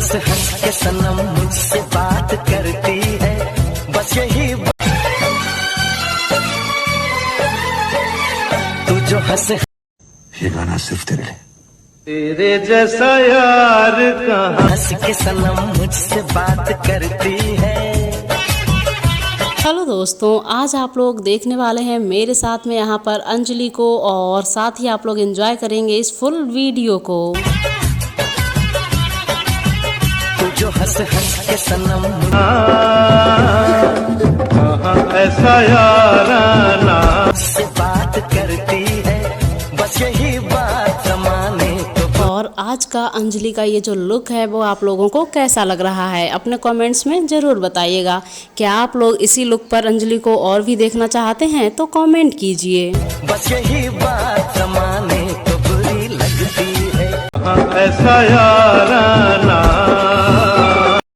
हंस हंस के सनम मुझसे बात करती है, बस यही तू जो हंस। ये गाना सिर्फ तेरे लिए। तेरे जैसा यार कहाँ। हंस के सनम मुझसे बात करती है। हेलो दोस्तों, आज आप लोग देखने वाले हैं मेरे साथ में यहाँ पर अंजलि को, और साथ ही आप लोग एंजॉय करेंगे इस फुल वीडियो को। तू जो हंस हंस के सनम ऐसा याराना मुझसे बात करती है, बस यही बात माने तो। और आज का अंजलि का ये जो लुक है वो आप लोगों को कैसा लग रहा है, अपने कमेंट्स में ज़रूर बताइएगा। क्या आप लोग इसी लुक पर अंजलि को और भी देखना चाहते हैं तो कमेंट कीजिए। बस यही बात माने तो बुरी लगती है। ऐसा याराना